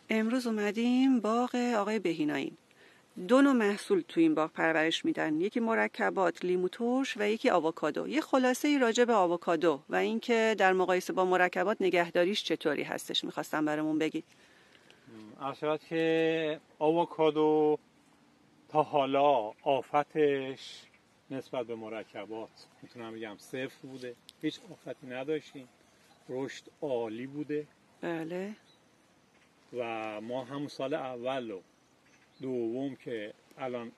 امروز اومدیم باغ آقای بهینایی. 2 نوع محصول تو این باغ پرورش میدن، یکی مرکبات لیمو ترش و یکی آووکادو. یه خلاصه ای راجع به آووکادو و اینکه در مقایسه با مرکبات نگهداریش چطوری هستش میخواستم برامون بگید. عرض که آووکادو تا حالا آفتش نسبت به مرکبات میتونم بگم 0 بوده، هیچ آفتی نداشتیم، رشد عالی بوده. بله. و ما همون سال اول و دوم که الان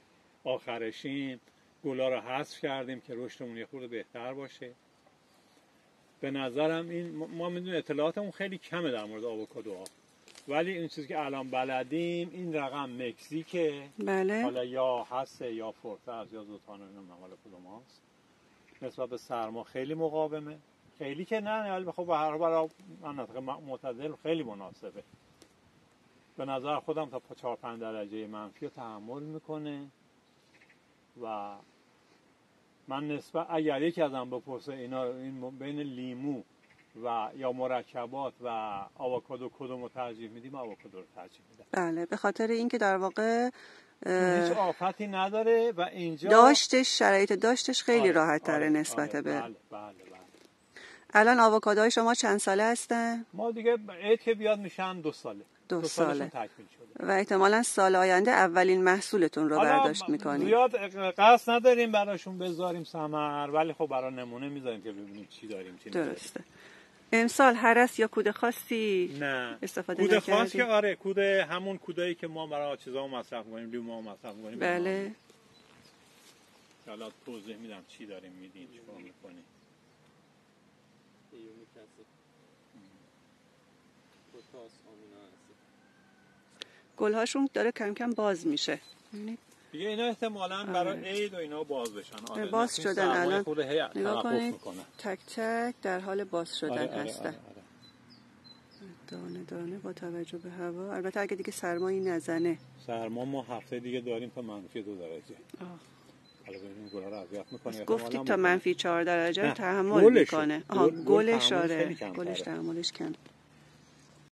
آخرشیم گلا رو حذف کردیم که رشدمون یه خورده بهتر باشه. به نظرم این ما میدونیم اطلاعاتمون خیلی کمه در مورد آووکادوها، ولی این چیزی که الان بلدیم این رقم مکزیکه. بله. حالا یا هسته یا فورتز یا زوتانو، نمیدونم حالا کدوم هست. نسبت به سرما خیلی مقاومه، خیلی که نه ولی خب برای مناطق معتدل خیلی مناسبه. به نظر خودم تا 4-5 درجه منفی رو تحمل میکنه و من نسبت اگر یکی ازم بپرسه اینا این بین لیمو و یا مرکبات و آووکادو کدوم رو ترجیح میدیم، آووکادو رو ترجیح میدم. بله، به خاطر اینکه در واقع هیچ آفتی نداره و اینجا شرایط داشتش خیلی راحت تره نسبت به بله. الان آووکادوهای شما چند ساله هستن؟ ما دیگه عید که بیاد میشن 2 ساله. 2 ساله تکمیل شده و احتمالاً سال آینده اولین محصولتون رو برداشت میکنیم. زیاد قصد نداریم براشون بذاریم ثمر، ولی خب برای نمونه میذاریم که ببینیم چی داریم چی نداریم. درسته. امسال هرس یا کود خاصی نه استفاده کود نکردیم؟ خاص که آره، کود همون کودایی که ما برای چیزا مصرف می‌کنیم، لیمو مصرف می‌کنیم. بله. حالا توضیح میدم چی داریم میدیم، چیکار می‌کنیم. گلهاشون داره کم کم باز میشه. دیگه اینا احتمالاً برای عید و اینا باز بشن. آره باز شدن الان. نگاه کنید تک تک در حال باز شدن هستن. دانه دانه با توجه به هوا. البته اگه دیگه سرمایی نزنه. سرما ما هفته دیگه داریم تا منفی 2 درجه. حالا ببینیم گلا رو اذیت میکنه. گفتید تا منفی 4 درجه رو تحمل میکنه. گلش آره. گلش تحملش کم.